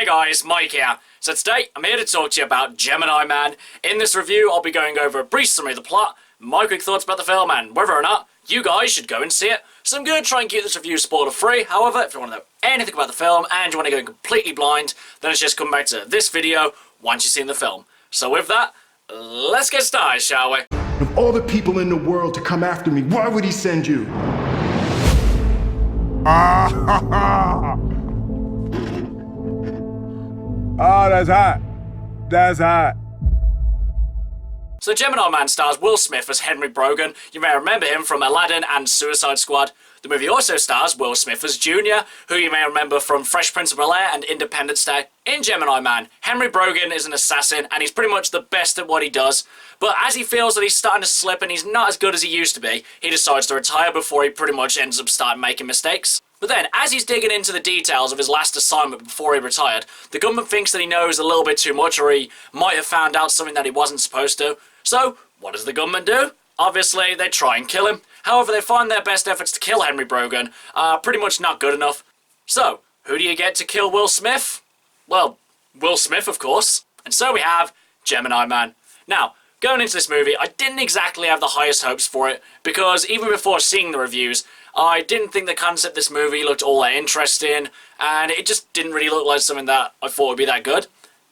Hey guys, Mike here. So today, I'm here to talk to you about Gemini Man. In this review, I'll be going over a brief summary of the plot, my quick thoughts about the film, and whether or not you guys should go and see it. So I'm going to try and keep this review spoiler-free. However, if you want to know anything about the film, and you want to go in completely blind, then it's just come back to this video once you've seen the film. So with that, let's get started, shall we? Of all the people in the world to come after me, why would he send you? Oh, that's hot. That's hot. So Gemini Man stars Will Smith as Henry Brogan. You may remember him from Aladdin and Suicide Squad. The movie also stars Will Smith as Junior, who you may remember from Fresh Prince of Bel-Air and Independence Day. In Gemini Man, Henry Brogan is an assassin, and he's pretty much the best at what he does. But as he feels that he's starting to slip and he's not as good as he used to be, he decides to retire before he pretty much ends up starting making mistakes. But then, as he's digging into the details of his last assignment before he retired, the government thinks that he knows a little bit too much, or he might have found out something that he wasn't supposed to. So, what does the government do? Obviously, they try and kill him. However, they find their best efforts to kill Henry Brogan are pretty much not good enough. So, who do you get to kill Will Smith? Well, Will Smith, of course. And so we have Gemini Man. Now, going into this movie, I didn't exactly have the highest hopes for it, because even before seeing the reviews, I didn't think the concept of this movie looked all that interesting, and it just didn't really look like something that I thought would be that good.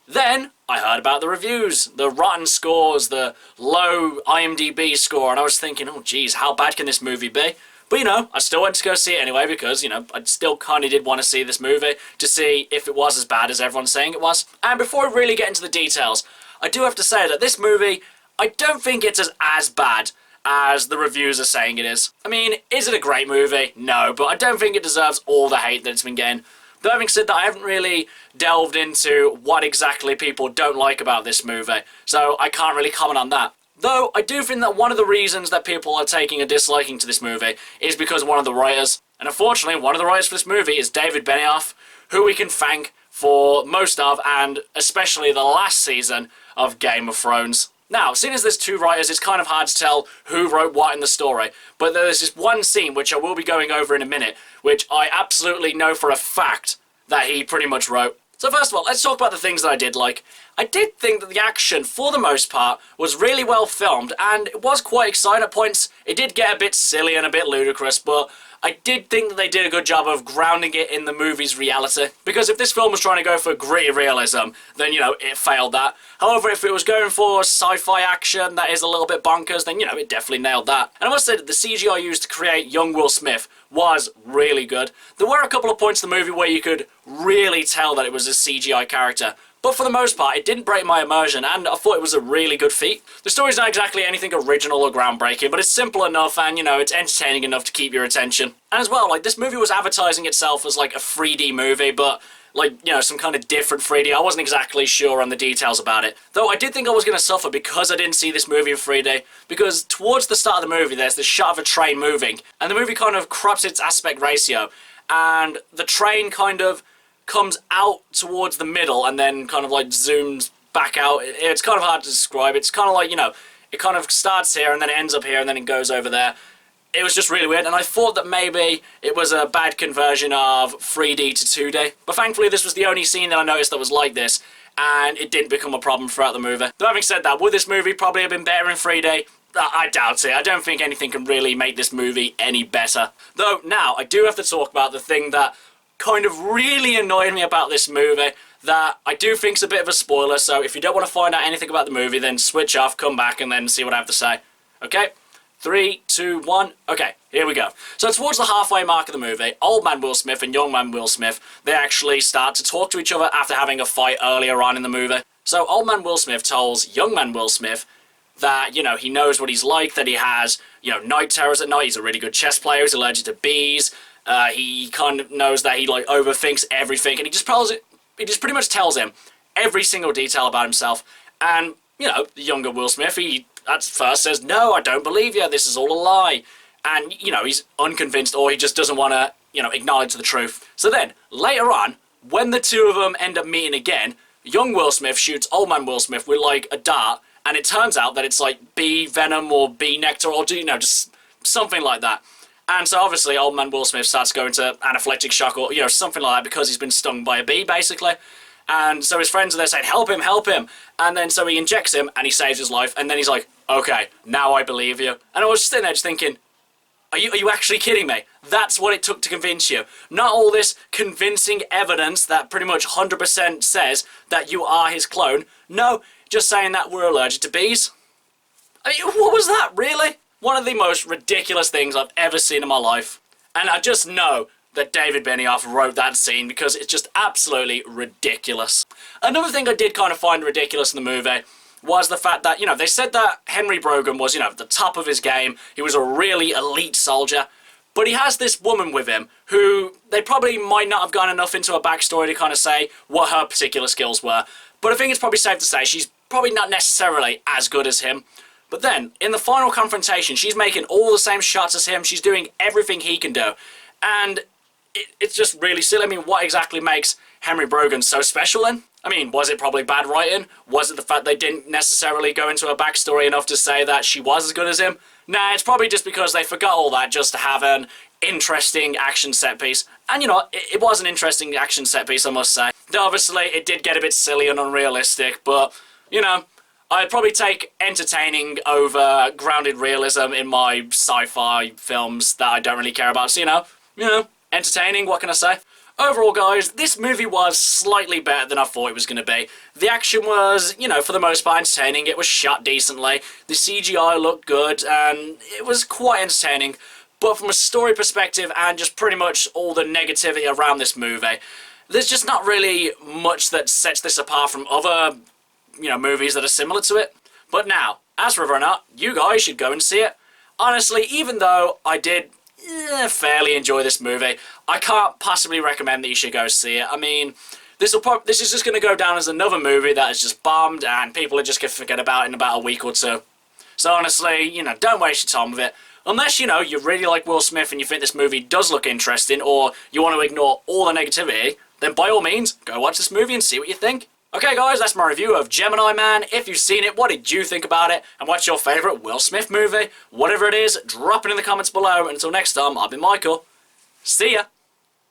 Then, I heard about the reviews, the rotten scores, the low IMDb score, and I was thinking, oh geez, how bad can this movie be? But you know, I still went to go see it anyway because, you know, I still kind of did want to see this movie to see if it was as bad as everyone's saying it was. And before I really get into the details, I do have to say that this movie, I don't think it's as bad as the reviews are saying it is. I mean, is it a great movie? No, but I don't think it deserves all the hate that it's been getting. Though having said that, I haven't really delved into what exactly people don't like about this movie, so I can't really comment on that. Though, I do think that one of the reasons that people are taking a disliking to this movie is because of one of the writers. And unfortunately, one of the writers for this movie is David Benioff, who we can thank for most of, and especially the last season of Game of Thrones. Now, seeing as there's two writers, it's kind of hard to tell who wrote what in the story, but there's this one scene, which I will be going over in a minute, which I absolutely know for a fact that he pretty much wrote. So first of all, let's talk about the things that I did like. I did think that the action, for the most part, was really well filmed, and it was quite exciting at points. It did get a bit silly and a bit ludicrous, but I did think that they did a good job of grounding it in the movie's reality. Because if this film was trying to go for gritty realism, then, you know, it failed that. However, if it was going for sci-fi action that is a little bit bonkers, then, you know, it definitely nailed that. And I must say that the CGI used to create young Will Smith was really good. There were a couple of points in the movie where you could really tell that it was a CGI character. But for the most part, it didn't break my immersion, and I thought it was a really good feat. The story's not exactly anything original or groundbreaking, but it's simple enough and, you know, it's entertaining enough to keep your attention. And as well, like, this movie was advertising itself as, like, a 3D movie, but, like, you know, some kind of different 3D. I wasn't exactly sure on the details about it. Though I did think I was going to suffer because I didn't see this movie in 3D, because towards the start of the movie, there's this shot of a train moving, and the movie kind of crops its aspect ratio, and the train kind of comes out towards the middle and then kind of like zooms back out. It's kind of hard to describe. It's kind of like, you know, it kind of starts here and then it ends up here and then it goes over there. It was just really weird, and I thought that maybe it was a bad conversion of 3D to 2D. But thankfully this was the only scene that I noticed that was like this, and it didn't become a problem throughout the movie. But having said that, would this movie probably have been better in 3D? I doubt it. I don't think anything can really make this movie any better. Though now, I do have to talk about the thing that kind of really annoyed me about this movie, that I do think's a bit of a spoiler, so if you don't want to find out anything about the movie, then switch off, come back, and then see what I have to say. Okay? 3, 2, 1, okay, here we go. So towards the halfway mark of the movie, old man Will Smith and young man Will Smith, they actually start to talk to each other after having a fight earlier on in the movie. So old man Will Smith tells young man Will Smith that, you know, he knows what he's like, that he has, you know, night terrors at night, he's a really good chess player, he's allergic to bees. He kind of knows that he, like, overthinks everything, and he just pretty much tells him every single detail about himself. And, you know, the younger Will Smith, he at first says, no, I don't believe you, this is all a lie. And, you know, he's unconvinced, or he just doesn't want to, you know, acknowledge the truth. So then, later on, when the two of them end up meeting again, young Will Smith shoots old man Will Smith with, like, a dart, and it turns out that it's, like, bee venom or bee nectar, or, you know, just something like that. And so obviously old man Will Smith starts going to anaphylactic shock or, you know, something like that because he's been stung by a bee, basically. And so his friends are there saying, help him, help him. And then so he injects him and he saves his life. And then he's like, okay, now I believe you. And I was just sitting there just thinking, are you actually kidding me? That's what it took to convince you. Not all this convincing evidence that pretty much 100% says that you are his clone. No, just saying that we're allergic to bees. I mean, what was that, really? One of the most ridiculous things I've ever seen in my life. And I just know that David Benioff wrote that scene because it's just absolutely ridiculous. Another thing I did kind of find ridiculous in the movie was the fact that, they said that Henry Brogan was, the top of his game. He was a really elite soldier. But he has this woman with him who they probably might not have gone enough into her backstory to kind of say what her particular skills were. But I think it's probably safe to say she's probably not necessarily as good as him. But then, in the final confrontation, she's making all the same shots as him. She's doing everything he can do. And it's just really silly. I mean, what exactly makes Henry Brogan so special then? I mean, was it probably bad writing? Was it the fact they didn't necessarily go into her backstory enough to say that she was as good as him? Nah, it's probably just because they forgot all that just to have an interesting action set piece. And it was an interesting action set piece, I must say. Though obviously, it did get a bit silly and unrealistic, but, I'd probably take entertaining over grounded realism in my sci-fi films that I don't really care about. So, entertaining, what can I say? Overall, guys, this movie was slightly better than I thought it was going to be. The action was, for the most part entertaining. It was shot decently. The CGI looked good, and it was quite entertaining. But from a story perspective and just pretty much all the negativity around this movie, there's just not really much that sets this apart from other, movies that are similar to it. But now, as for whether or not, you guys should go and see it. Honestly, even though I did fairly enjoy this movie, I can't possibly recommend that you should go see it. I mean, this is just going to go down as another movie that is just bombed and people are just going to forget about in about a week or two. So honestly, don't waste your time with it. Unless, you really like Will Smith and you think this movie does look interesting, or you want to ignore all the negativity, then by all means, go watch this movie and see what you think. Okay guys, that's my review of Gemini Man. If you've seen it, what did you think about it? And what's your favourite Will Smith movie? Whatever it is, drop it in the comments below. Until next time, I've been Michael. See ya!